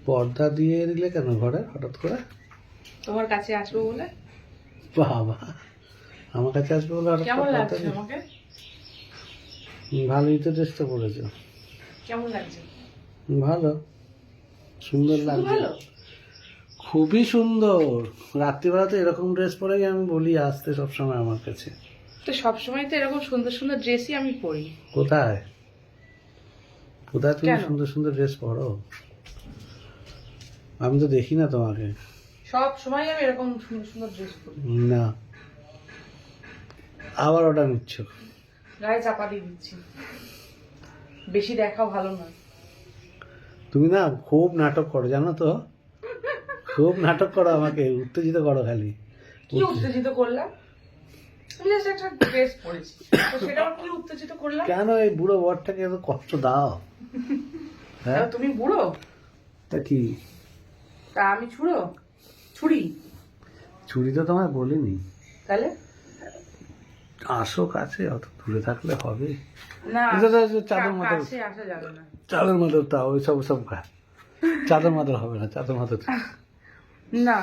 পর্দা দিয়ে দিলে কেন ঘরে হঠাৎ করে? তোমার কাছে আসবো বলে। বাবা, আমার কাছে আসবে বলে হঠাৎ কেমন করে পর্দা লাগছে দিয়ে? আমাকে? ভালোই তো ড্রেসটা পরেছো। কেমন লাগছে? ভালো, সুন্দর শুধু লাগছে, ভালো? খুবই সুন্দর। রাত্রিবেলা তো এরকম ড্রেস পরেই আমি বলি আসতে সবসময় আমার কাছে। তো সবসময় তো এরকম সুন্দর সুন্দর ড্রেসই আমি পরি। কোথায় কোথায় তুমি কেন? সুন্দর সুন্দর ড্রেস পরো? আমি তো দেখি না তোমাকে। সব সময় আমি এরকম সুন্দর সুন্দর ড্রেস পরি। না, আবার ওটা নিচ্ছ। গায়ে চাপা দিয়ে দিচ্ছি, বেশি দেখা ভালো না। তুমি না খুব নাটক করো জানো তো, খুব নাটক করো, আমাকে উত্তেজিত করো খালি। কি উত্তেজিত করলাম? আমি জাস্ট একটা ড্রেস পরেছি, তো সেটা আবার কি উত্তেজিত করলাম? কেন এই বুড়ো বরটাকে এত কষ্ট দাও? হ্যাঁ, তাহলে তুমি বুড়ো, তা কি? তা আমি ছুড়ো ছুরি? চুরি তো তোমায় বলিনি। তাহলে আসো কাছে, অত দূরে থাকলে হবে? না, চাদর মাদর, কাছে আসা যাবে না। চাদর মাদর তাও ওই সব সব খা। চাদর মাদর হবে না, চাদর মাদর। না,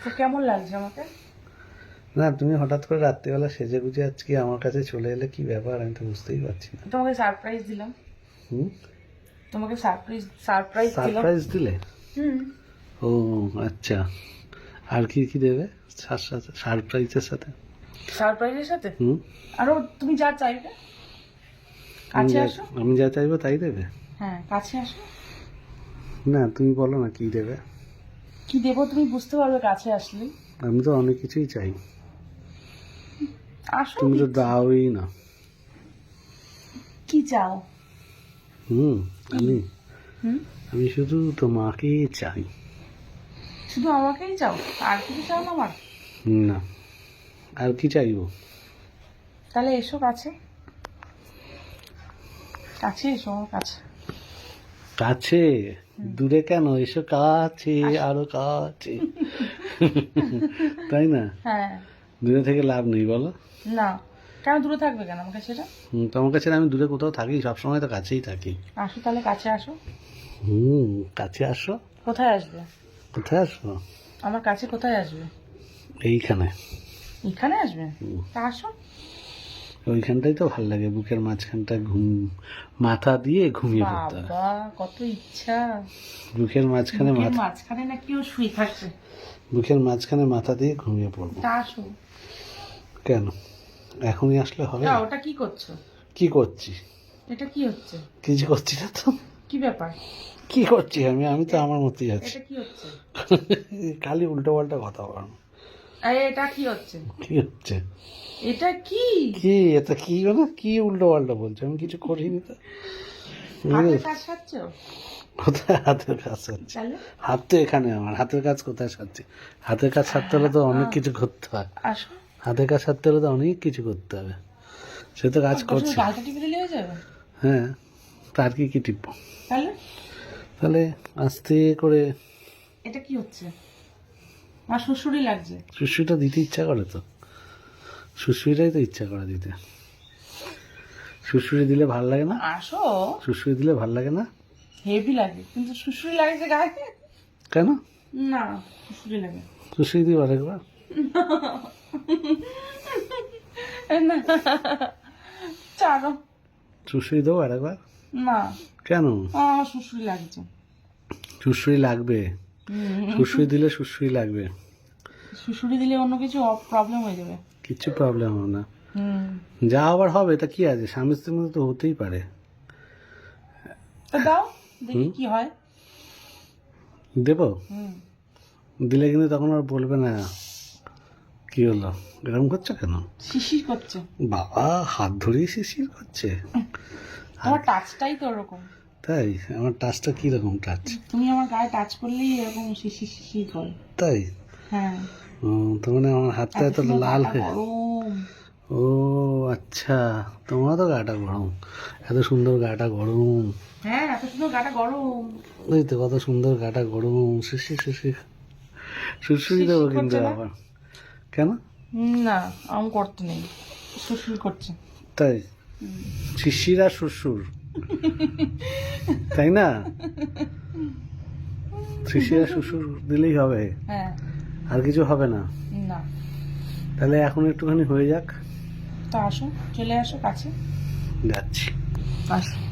তো কেমন লাগছে আমাকে? না, তুমি হঠাৎ করে রাত্রিবেলা সেজে গুজে আজকে আমার কাছে চলে এলে, কি ব্যাপার আমি তো বুঝতেই পারছি না। তোমাকে সারপ্রাইজ দিলাম। হুম, তোমাকে সারপ্রাইজ দিলাম। সারপ্রাইজ দিলে? হুম, ও আচ্ছা, আর কি কি দেবে সারপ্রাইজের সাথে? সারপ্রাইজের সাথে হুম, আরো তুমি যা চাইবে। কাছে আসো। আমি যা চাইবো তাই দেবে? হ্যাঁ, কাছে আসো। না, তুমি বলো না কি দেবে। কি দেবো তুমি বুঝতে পারবে কাছে আসলে। আমি তো অনেক কিছুই চাই, আসো। তুমি তো দাওই না। কি চাও? হুম, আমি হুম, আমি শুধু তোমাকে চাই। শুধু আমাকেই চাও, আর কিছু চাও না আমার? না, আর কি চাইবো? তাহলে এসো কাছে, কাছে এসো আমার কাছে। কাছে? দূরে কেন, এসো কাছে, আসো। আরো কাছে। তাই না? হ্যাঁ। দূরে থেকে লাভ নেই বলো। না, কেন দূরে থাকবে কেন আমার কাছে? সেটা তোমার কাছে আমি দূরে কোথাও থাকি, সবসময় তো কাছেই থাকি। আসো, তাহলে কাছে আসো। হুম, কাছে আসো। কোথায় আসবে? কোথায় আসবো? আমার কাছে কোথায় আসবে? এইখানে। এখানে আসবে? তা আসো। ওইখানটাই তো ভাল লাগে, বুকের মাঝখানটা মাথা দিয়ে ঘুমিয়ে পড়তে হয়। বাবা, কত ইচ্ছা। বুকের মাঝখানে বুকের মাঝখানে না কেউ শুয়ে থাকছে। বুকের মাঝখানে মাথা দিয়ে ঘুমিয়ে পড়বো। তা আসো। কেন এখনই আসলে হবে? তা ওটা কি করছো? কি করছি? এটা কি হচ্ছে? কিছু করছি না তো। কি ব্যাপার? কি করছি আমি? আমি তো আমার মতোই আছি। এটা কি হচ্ছে? খালি উল্টো পাল্টা কথা বলো। এটা কি হচ্ছে? কি হচ্ছে? এটা কি? কি এটা? কি মানে কি উল্টো পাল্টা বলছো? আমি কিছু করিনি তো। হাতের কাজ সারছো? কোথায় হাতের কাজ সারছি? তাহলে হাত তো এখানে, আমার হাতের কাজ কোথায় সারছি? হাতের কাজ সারতে হলে তো অনেক কিছু করতে হয়। আসো। হাতের কাজ সারতে হলে তো অনেক কিছু করতে হবে, সে তো কাজ করছি। গালটা টিপে দিলে হয়ে যাবে? হ্যাঁ, তার কি কি টিপবো? তাহলে তাহলে আস্তে করে। এটা কি হচ্ছে? আমার শ্বশুরই লাগছে। সুশ্রীটা দিতে ইচ্ছা করে তো, সুশ্রীটাই তো ইচ্ছা করে দিতে। সুশ্রী দিলে ভাল লাগে না? আসো। সুশ্রী দিলে ভাল লাগে না? হেভি লাগে, কিন্তু শ্বশুরই লাগছে গায়ে। কেন? না, শ্বশুরই লাগে। সুশ্রী দিই আরেকবার। না, ছাড়ো। সুশ্রী দেবো আরেকবার। না, কেন? আমার শ্বশুরই লাগছে। সুশ্রী লাগবে, সুশ্রী দিলে সুশ্রী লাগবে। শ্বশুরি দিলে অন্য কিছু প্রবলেম হয়ে যাবে। কিচ্ছু প্রবলেম হবে না, হুম, যা আবার হবে তা কি আছে, স্বামী স্ত্রীর মধ্যে তো হতেই পারে। তো দাও, দেখি কি হয়। দেবো, হুম, দিলে কিন্তু তখন আর বলবে না কি হলো, এরকম করছো কেন? শিশির করছে। বাবা, হাত ধরেই শিশির করছে? আমার টাচটাই তো ওরকম। তাই? আমার টাচটা কি রকম টাচ? তুমি আমার গায়ে টাচ করলেই এরকম শিশির শিশির করে। তাই? হ্যাঁ। তো মানে আমার হাতটা এত সুন্দর লাল গাটা হয়ে? গরম। ও আচ্ছা, তোমার তো গাটা গরম, এত সুন্দর গাটা গরম। হ্যাঁ, এত সুন্দর গাটা গরম। ওই তো কত সুন্দর গাটা গরম, শিশির শিশির সুশ্রী দেবো শিশির কিন্তু করছে না? আবার। কেন? না, আম করতে নেই, শ্বশুর করছে। তাই? শিশির আর শ্বশুর, তাই না? শিশির আর শ্বশুর দিলেই হবে, হ্যাঁ, আর কিছু হবে না? না। তাহলে এখন একটুখানি হয়ে যাক, তো আসো, চলে আসো কাছে। যাচ্ছি। আসো।